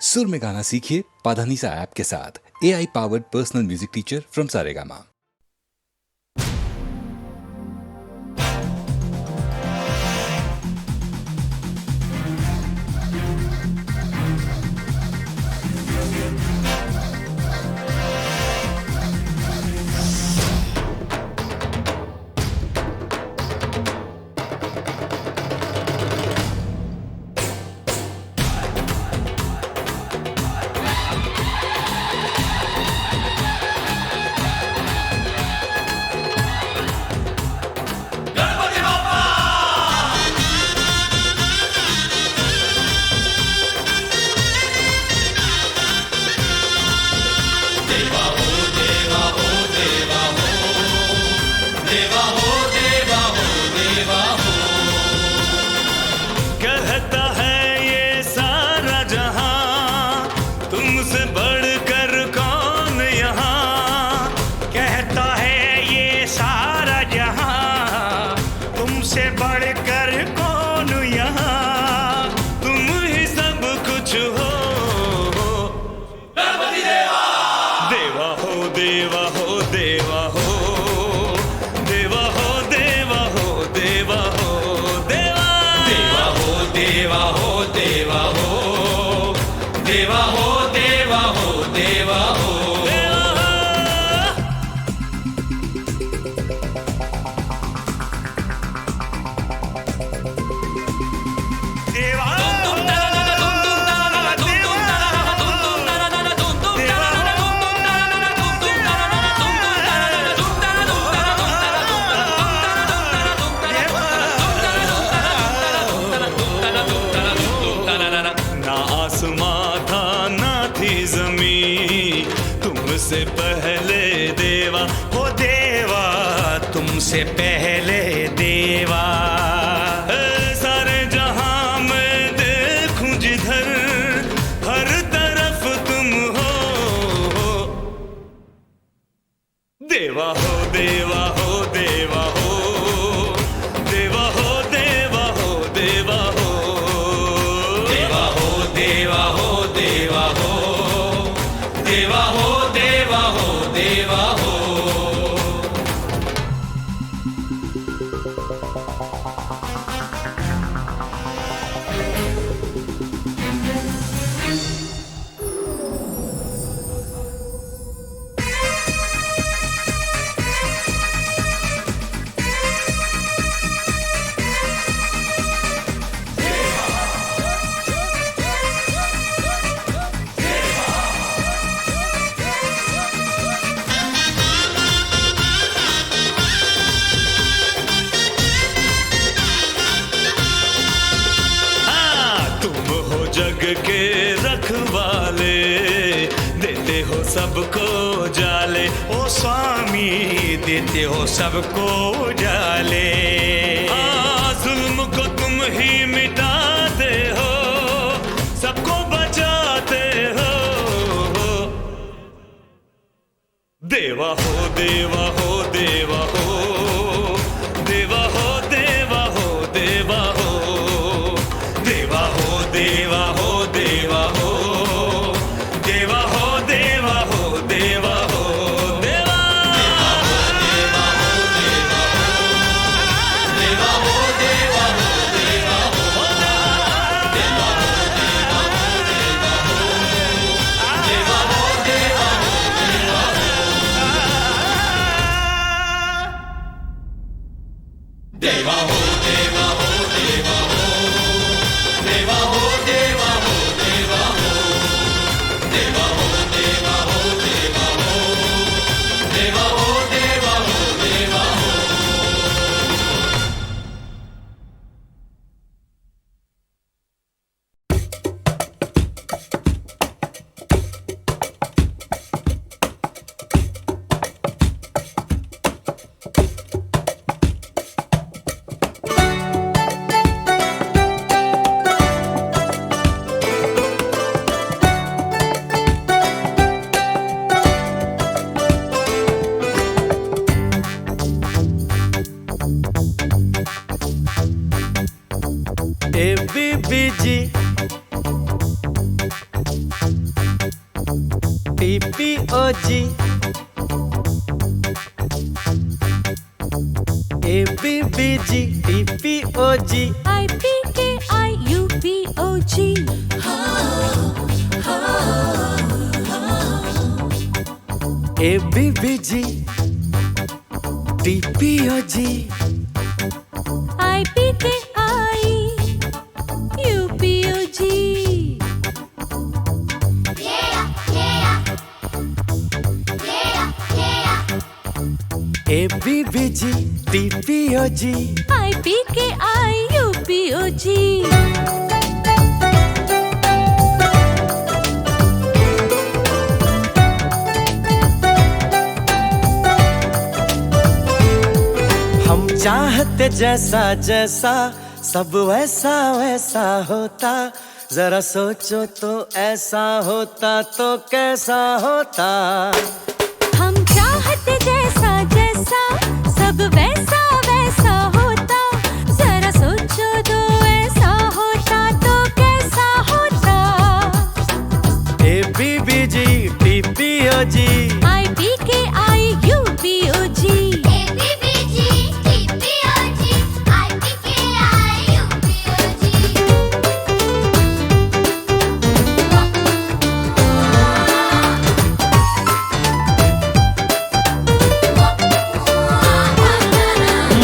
सुर में गाना सीखिए पाधानीसा ऐप के साथ। AI powered personal music teacher from Saregama. कहता है ये सारा जहां तुमसे बढ़कर कौन यहाँ। कहता है ये सारा जहां तुमसे बढ़कर कौन यहाँ। तुम ही सब कुछ हो। देवा हो देवा हो देवा हो देवा हो देवा हो देवा हो देवा देवा हो देवा हो देवा हो देवा हो देवा हो देवा हो। ना आसमां था ना थी जमीन तुमसे पहले देवा। हो देवा तुमसे पहले देवा। सारे जहां में देखूं जिधर हर तरफ तुम हो। देवा हो देवा हो देवा हो देवा हो देवा हो देवा हो देवा हो देवा हो देवा हो देवा हो देवा हो देवा हो। हाँ, तुम हो जग के रखवाले देते हो सबको जाले। ओ स्वामी देते हो सबको उजाले। हाँ, जुल्म को तुम ही मिटाते हो सबको बचाते हो। देवा हो देवा हो देवा हो देवा हो देवा हो देवा हो देवा हो देवा हो देवा हो देवा हो देवा हो देवा हो देवा। TPOG ABBG TPOG IPKIUPOG ABBG TPOG IPKIUPOG ABBG TPOG IPKIUPOG हम चाहते जैसा जैसा सब वैसा वैसा होता, जरा सोचो तो ऐसा होता तो कैसा होता। हम चाहते जैसा जैसा सब वैसा वैसा होता, जरा सोचो तो ऐसा होता तो कैसा होता। ABBG TPOG IPKIUPOG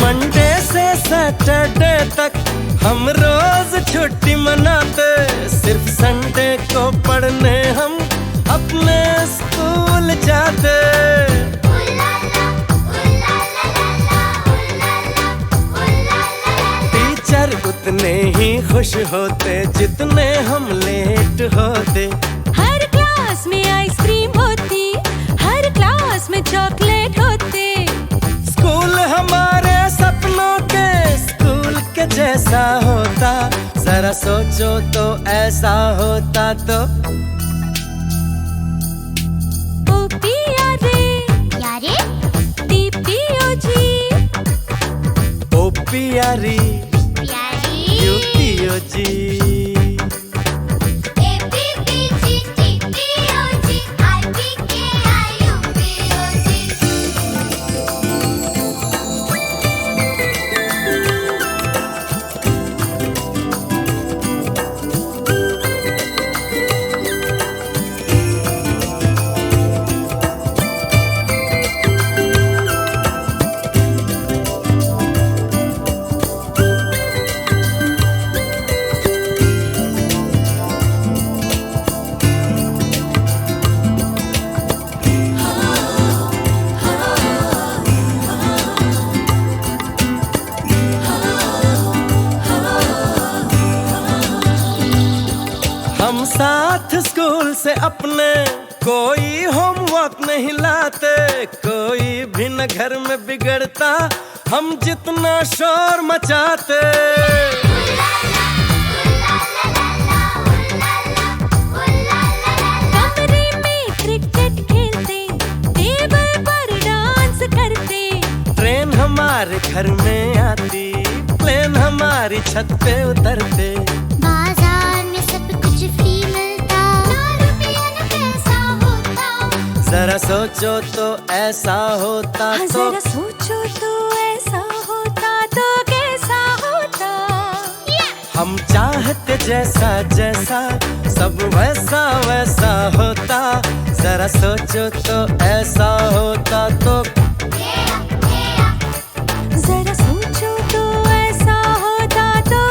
मंडे से सैटरडे तक हम रोज छुट्टी मनाते, सिर्फ संडे को पढ़ने हम अपने स्कूल जाते। टीचर उतने ही खुश होते जितने हम लेट होते। हर क्लास में आइसक्रीम होती, हर क्लास में चॉकलेट होते। स्कूल हमारे सपनों के स्कूल के जैसा होता, जरा सोचो तो ऐसा होता तो। OPRA TPOG OPRE UPOG हम साथ स्कूल से अपने कोई होमवर्क नहीं लाते, कोई भी न घर में बिगड़ता हम जितना शोर मचाते। कमरे में क्रिकेट खेलते, टेबल पर डांस करते। ट्रेन हमारे घर में आती, प्लेन हमारी छत पे उतरते। बाजार में सब कुछ फ्री मिलता, ना रुपया न पैसा होता। जरा सोचो तो ऐसा होता तो। जरा सोचो तो ऐसा होता तो कैसा होता। हम चाहते जैसा जैसा सब वैसा वैसा होता, जरा सोचो तो ऐसा होता तो। जरा सोचो तो ऐसा होता तो।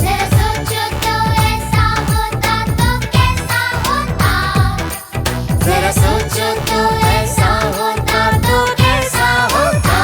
जरा सोचो तो ऐसा होता तो कैसा होता। जरा सोचो तो ऐसा होता तो कैसा होता।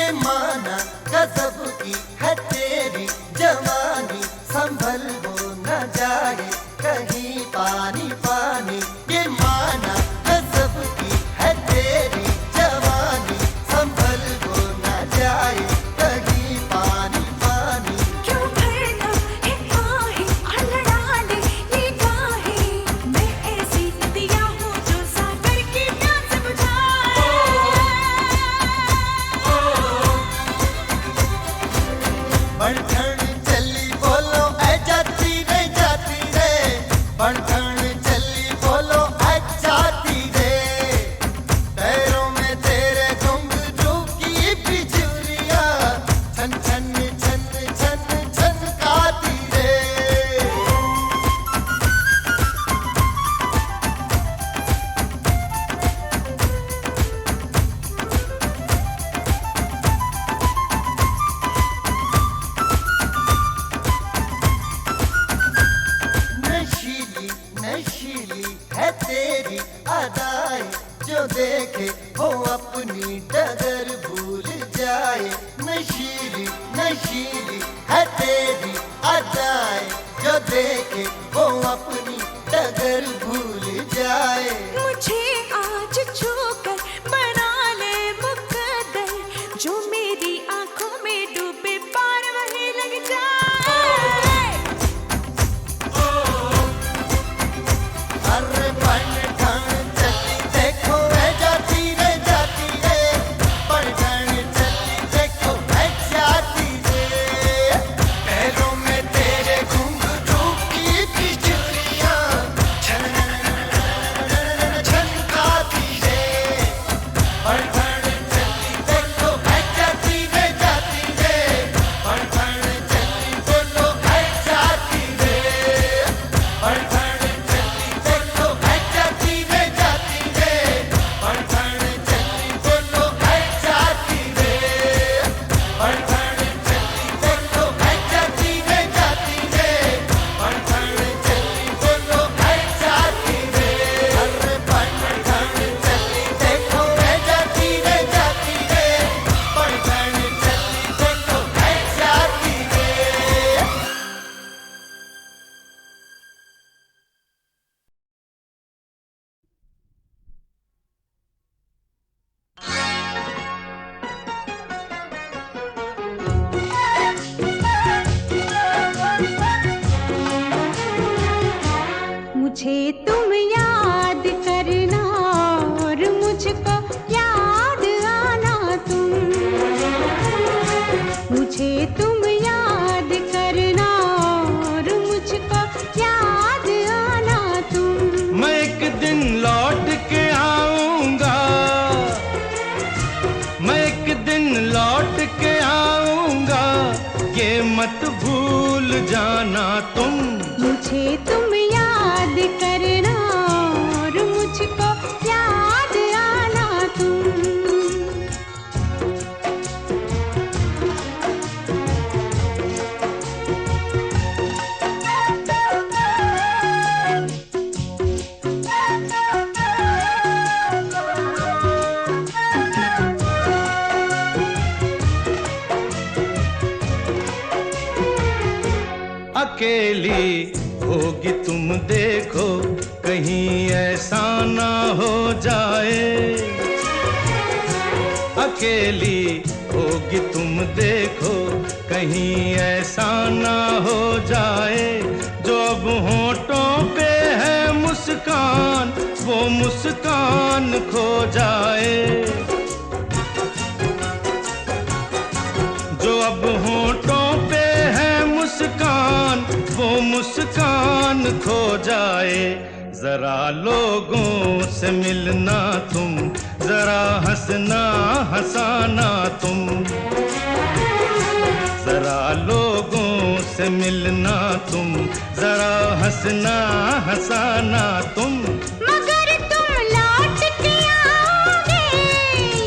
ये माना गजब की है तेरी जवानी, संभल वो न जाए कहीं पानी पानी। ये माना गजब की है तेरी जवानी, संभल वो न जाए कहीं पानी पानी। क्यों भरना है आहें और लड़ा ले ये बाहें, मैं ऐसी नदिया हूँ जो सागर की प्यास बुझाए। बढ़ चली बोलो ऐ जाती रे जाती रे, बढ़ चली बोलो ऐ जाती रे। पैरों में तेरे घुंघरू की बिजुरिया, छन छन छन छन छनकाती रे। नशीली नशीली है तेरी अदाएं, जो देखे वो अपनी डगर भूल जाए। नशीली नशीली है तेरी अदाएं, जो देखे वो अपनी डगर भूल जाए। मुझे आज छूकर बना ले मुकद्दर, जो मेरी आंखों में डूबे पार वही लग जाए। अरे बढ़ चली देखो ऐ जाती रे जाती रे, बढ़ चली देखो ऐ जाती रे। पैरों में तेरे घुंघरू की बिजुरिया, छन छनकाती रे। बढ़ चली देखो ऐ जाती रे जाती रे, बढ़ चली बोलो ऐ जाती रे। बढ़ चली देखो ऐ जाती रे जाती रे, बढ़ चली बोलो ऐ जाती रे। बढ़ चली देखो ऐ जाती रे जाती रे, बढ़ चली बोलो ऐ जाती रे। अरे बढ़ चली देखो ऐ जाती रे जाती रे, बढ़ चली देखो ऐ जाती रे। मुझे तुम याद करना और मुझको याद आना तुम, मुझे तुम याद करना और मुझको याद आना तुम। मैं एक दिन लौट के आऊंगा, मैं एक दिन लौट के आऊंगा, ये मत भूल जाना तुम। मुझे तुम याद करना और मुझको याद आना तुम। अकेली होगी तुम देखो, कहीं ऐसा ना हो जाए। अकेली होगी तुम देखो, कहीं ऐसा ना हो जाए। जो अब होठों पे है मुस्कान, वो मुस्कान खो जाए। जो अब होठों पे है मुस्कान, वो मुस्कान खो जाए। जरा लोगों से मिलना तुम, जरा हंसना हंसाना तुम। जरा लोगों से मिलना तुम, जरा हंसना हंसाना तुम। मगर तुम लौट के आओगे,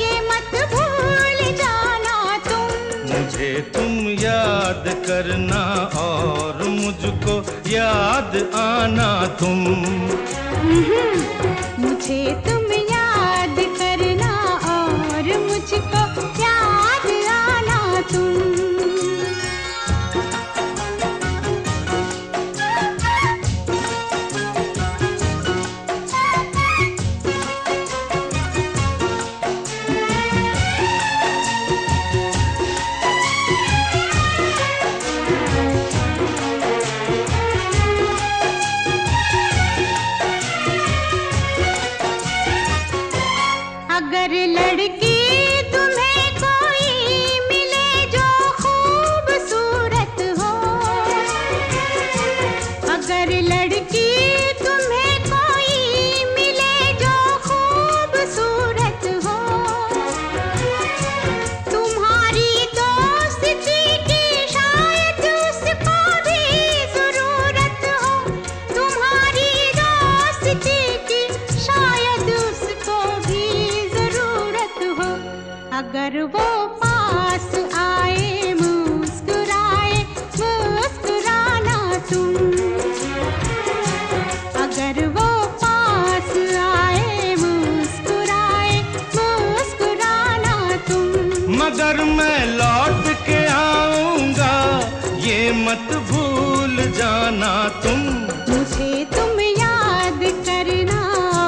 ये मत भूल जाना तुम। मुझे तुम याद करना और मुझको याद आना तुम। मुझे तुम याद करना और मुझको याद तुम। अगर वो पास आए मुस्कुराए मुस्कुराना तुम। मगर मैं लौट के आऊंगा ये मत भूल जाना तुम। मुझे तुम याद करना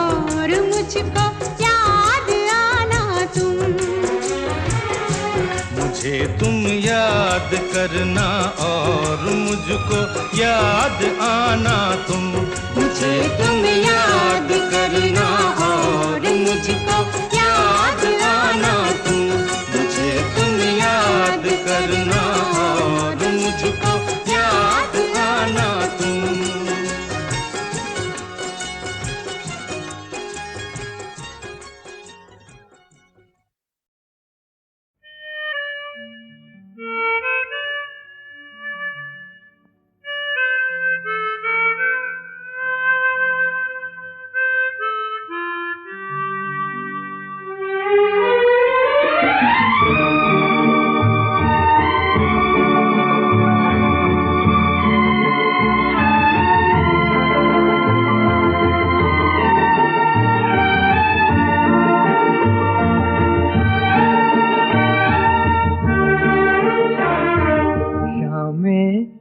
और मुझको याद आना तुम। मुझे तुम याद करना और मुझको याद आना तुम। मुझे तुम याद करना और मुझको याद आना तुम। मुझे तुम याद करना और मुझको याद आना तुम।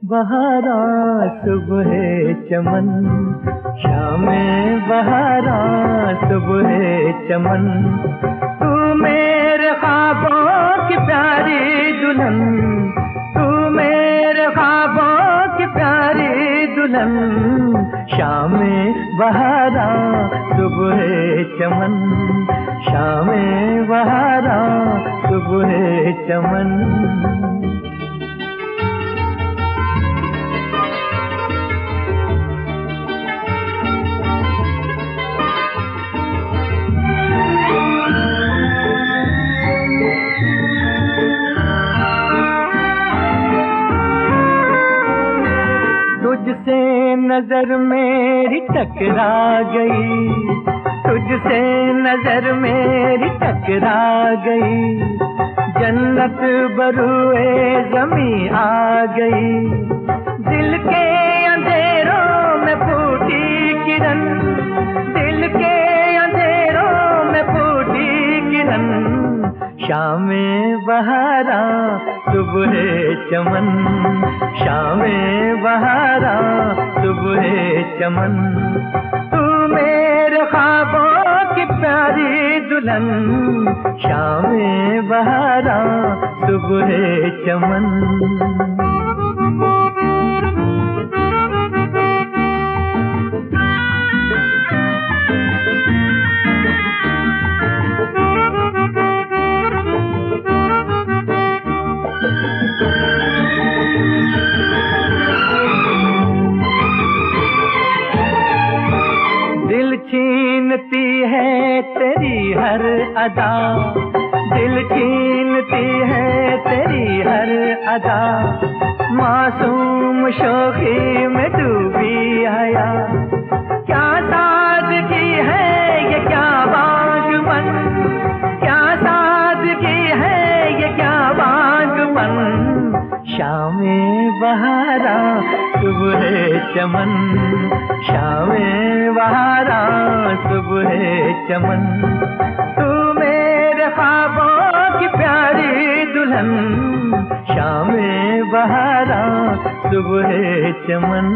बहारा सुबह चमन, शामे बहारा सुबह चमन, तू मेरे ख्वाबों की प्यारी दुल्हन, तू मेरे ख्वाबों की प्यारी दुल्हन, शामे बहारा सुबह चमन, शामे बहारा सुबह चमन। तुझसे नजर मेरी टकरा गई, तुझसे नजर मेरी टकरा गई, जन्नत बरूए ज़मीं आ गई, दिल के अंधेरों में फूटी किरण, दिल के अंधेरों में फूटी किरण, शामे बहारा सुबह चमन, शामे बहारा सुबह चमन, तू मेरे ख्वाबों की प्यारी दुल्हन, शामे बहारा सुबह चमन। दिल छीनती है तेरी हर अदा, दिल छीनती है तेरी हर अदा, मासूम शोखी में डूबी हया, क्या सादगी है ये क्या बागवन, क्या सादगी है ये क्या बागवन, शामे बहारा सुबह चमन, शामे बहारा सुबह चमन, तू मेरे ख्वाबों की प्यारी दुल्हन, शामे बहारा सुबह चमन।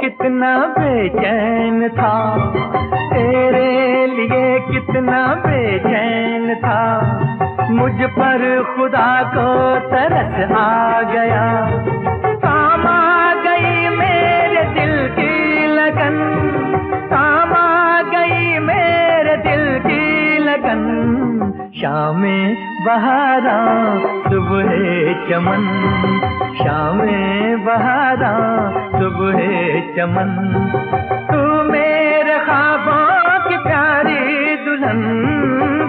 कितना बेचैन था, तेरे लिए कितना बेचैन था, मुझ पर खुदा को तरस आ गया, काम आ गई मेरे दिल की लगन, काम आ गई मेरे दिल की लगन, शामे बहारा सुबह चमन, शामे बहारा सुबह चमन, तू मेरे ख्वाबों की प्यारी दुल्हन,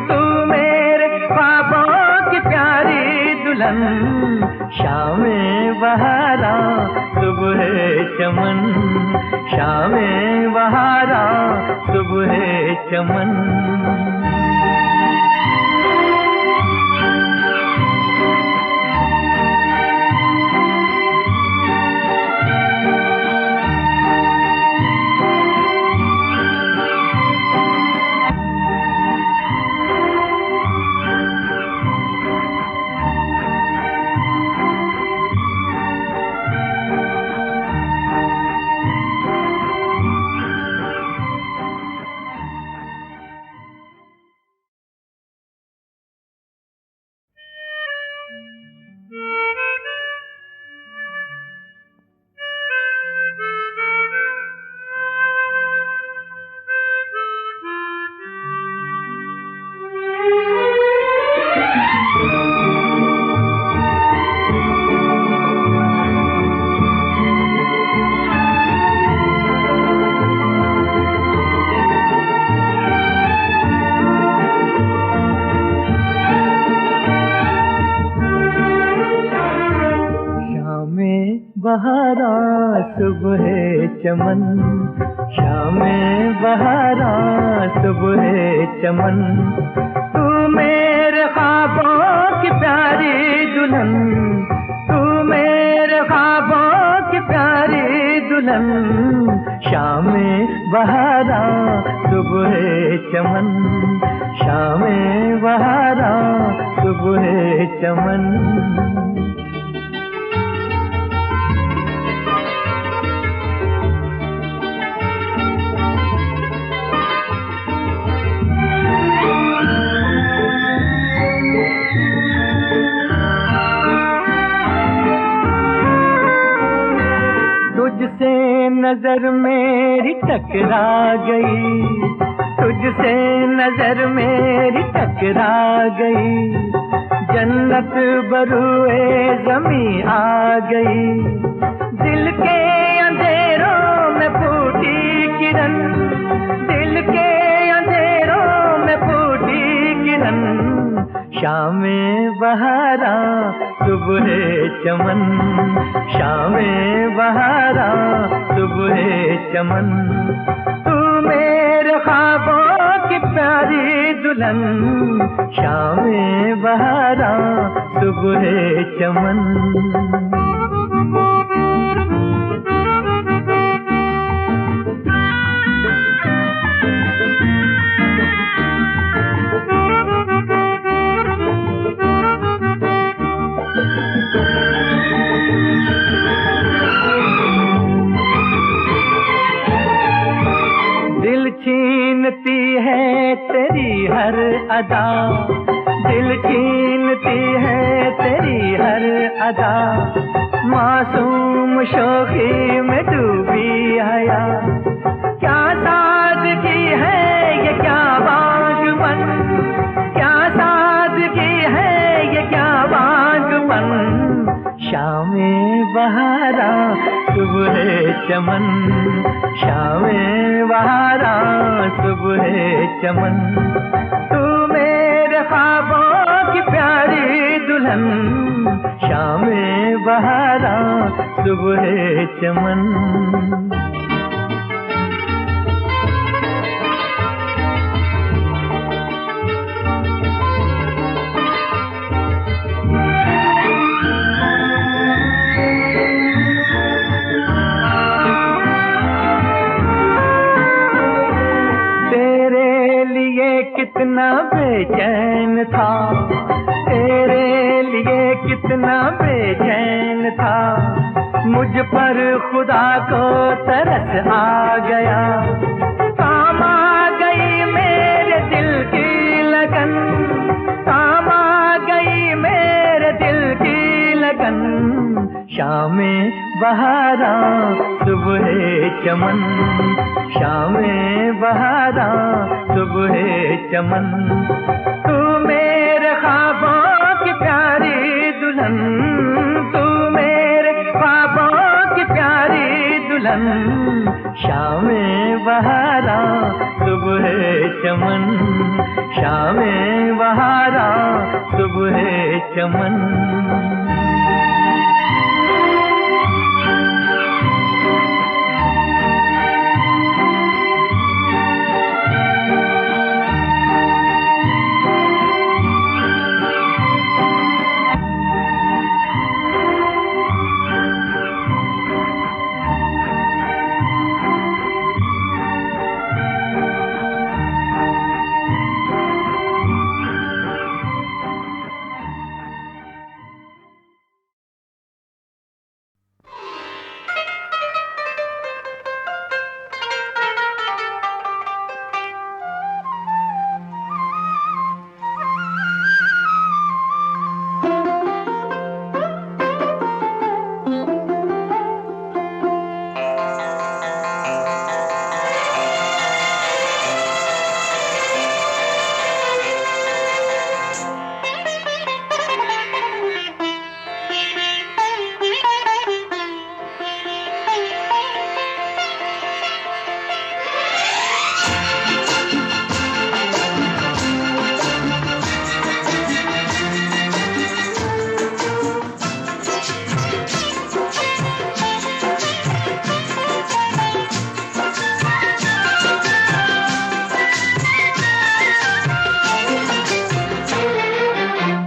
तू मेरे ख्वाबों की प्यारी दुल्हन, शामें बहारा सुबह चमन, शामें बहारा सुबह चमन। बहारा सुबह चमन, शामें बहारा सुबह चमन। तू मेरे ख्वाबों की प्यारी दुल्हन, तू मेरे ख्वाबों की प्यारी दुल्हन, शामें बहारा सुबह चमन, शामें बहारा सुबह चमन। तुझसे नजर मेरी टकरा गई, तुझसे नजर मेरी टकरा गई, जन्नत बरूए ज़मीं आ गई। दिल के अंधेरों में फूटी किरण, दिल के अंधेरों में फूटी किरण, शामें बहारा सुबह चमन, शामें बहारा सुबह चमन। तू मेरे ख्वाबों की प्यारी दुल्हन, शामें बहारा सुबह चमन। दिल छीनती है तेरी हर अदा, दिल छीनती है तेरी हर अदा, मासूम शौकी में डूबी हया। क्या सादगी है ये क्या बागवन, क्या सादगी है ये क्या बागवन, शामें बहारा सुबह चमन, शामें बहारा सुबह चमन। तू मेरे ख्वाबों की प्यारी दुल्हन, शामें बहारा सुबह चमन। कितना बेचैन था, तेरे लिए कितना बेचैन था, मुझ पर खुदा को तरस आ गया। काम आ गई मेरे दिल की लगन, काम आ गई मेरे दिल की लगन, शामें बहारा सुबह चमन, शामें बहारा सुबह चमन। तू मेरे ख्वाबों की प्यारी दुल्हन, तू मेरे ख्वाबों की प्यारी दुल्हन, शामें बहारा सुबह चमन, शामें बहारा सुबह है चमन।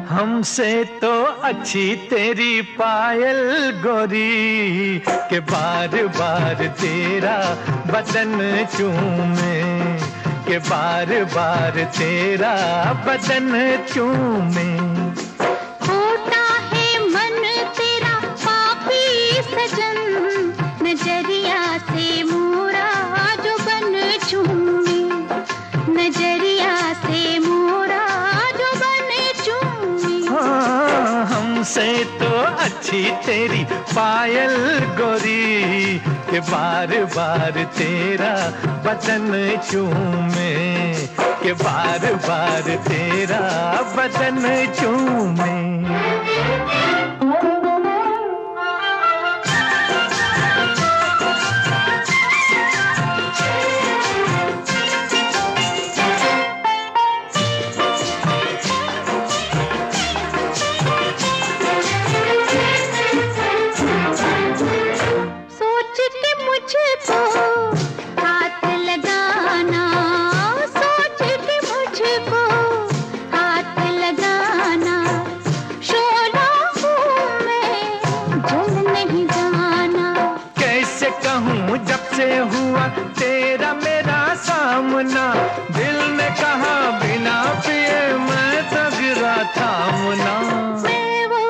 हमसे तो अच्छी तेरी पायल गोरी के बार बार तेरा बदन चूमे, के बार बार तेरा बदन चूमे। होता है मन तेरा पापी सजन, नजरिया से मोरा जो बन चूमे, नजरिया से मोरा जो बन चूमे। हमसे तो अच्छी तेरी पायल गोरी के बार बार तेरा बदन चूमे, के बार बार तेरा बदन चूमे। तेरा मेरा सामना, दिल ने कहा बिना पिए मैं तो गिरा थामना। मैं वो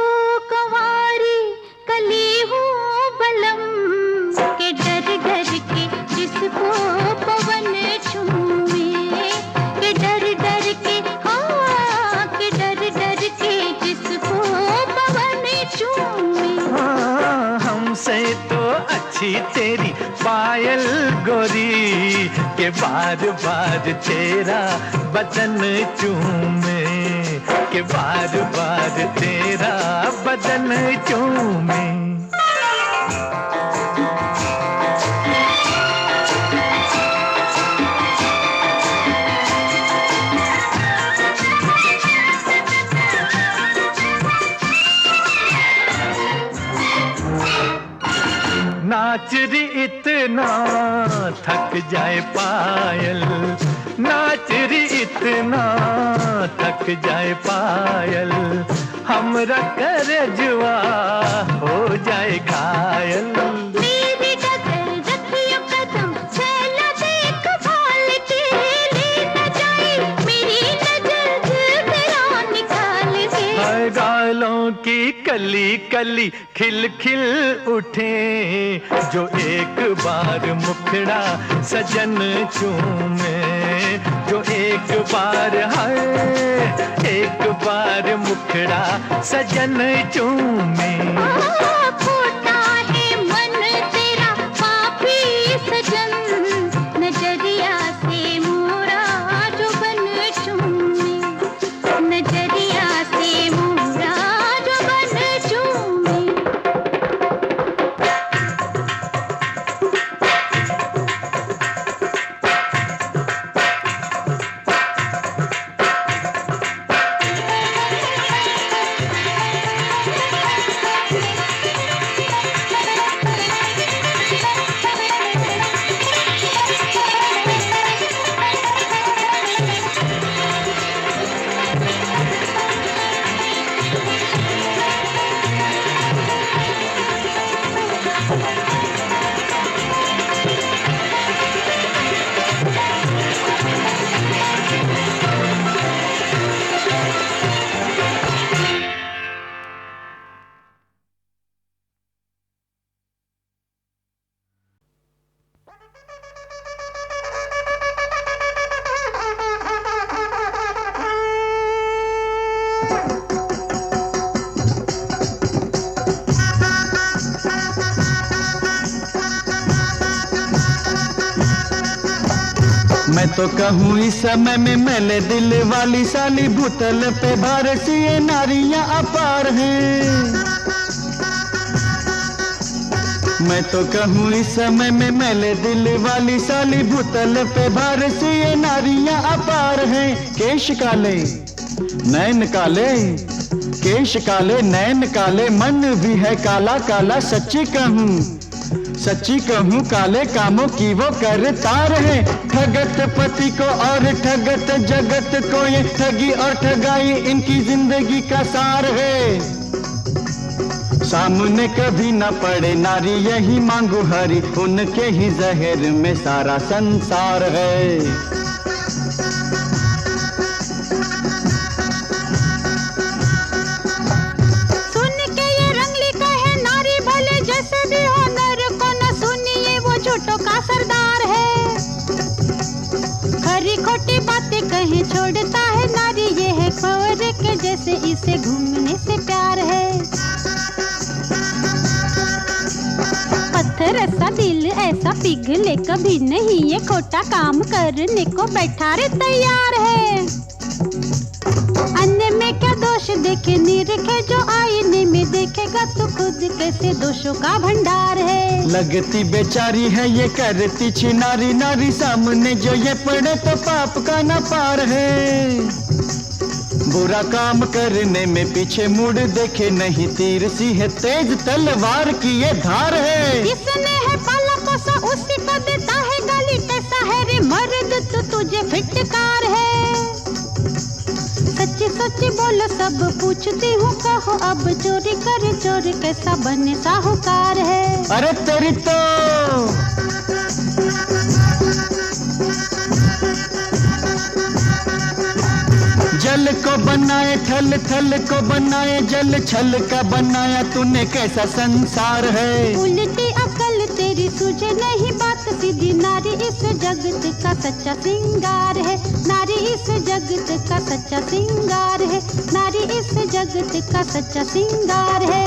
कुंवारी कली हूँ बलम, के डर डर के जिसको पवन छूए, के डर डर के हाँ, के डर डर के जिसको पवन छूए। हाँ, हमसे तो अच्छी तेरी पायल गोरी के बार बार तेरा बदन चूमे, के बार बार तेरा बदन चूमे। नाच री इतना थक जाए पायल, नाच री इतना थक जाए पायल, हमरा करजवा हो जाए घायल। मेरी डगर रखियो कदम, चला देख भाल के, ले न जाए मेरी नजर तेरा निकाल के। गालों की कली कली खिल खिल उठे, जो एक बार मुखड़ा सजन चूमे, जो एक बार है एक बार मुखड़ा सजन चूमे। खोटा है मन तेरा पापी सजन, नजरिया से मोरा जो बन चूमे, नजरिया से मोरा जो बन चूमे। मैं तो कहूँ इस समय में मैले दिल वाली साली भूतल पे भार सी ये नारियां अपार हैं। मैं तो कहूँ इस समय में मैले दिल वाली साली भूतल पे भार सी ये नारियां अपार हैं। केश काले नैन काले, केश काले नैन काले, मन भी है काला काला। सच्ची कहूँ काले कामों की वो करतार है। ठगत पति को और ठगत जगत को ये ठगी और ठगाई इनकी जिंदगी का सार है। सामने कभी न पड़े नारी यही मांगू हरी, उनके ही जहर में सारा संसार है। का सरदार है, खरी खोटी बातें कहीं छोड़ता है नारी, ये है खबर के जैसे इसे घूमने से प्यार है। पत्थर ऐसा दिल ऐसा पिघले कभी नहीं, ये खोटा काम करने को बैठा रे तैयार है। अन्य में क्या दोष देखे निरखे जो आईने में देखेगा तो खुद कैसे दोषों का भंडार है। लगती बेचारी है ये करती छिनारी, नारी सामने जो ये पड़े तो पाप का न पार है। बुरा काम करने में पीछे मुड़ देखे नहीं, तीर सी है तेज तलवार की ये धार है। इसने है पाला पोसा उसी को देता है गाली, कैसा है रे मर्द तू तुझे फिटकार है। सच्ची सच्ची बोलो सब पूछती हूँ कहो, अब चोरी करे चोर कैसा बने साहूकार है। अरे तेरी तो जल को बनाए थल, थल को बनाए जल, छल का बनाया तूने कैसा संसार है। उल्टी अकल तेरी सूझे नहीं बात सीधी, नारी इस जगत का सच्चा सिंगार है। नारी इस जगत का सच्चा सिंगार है, नारी इस जगत का सच्चा सिंगार है।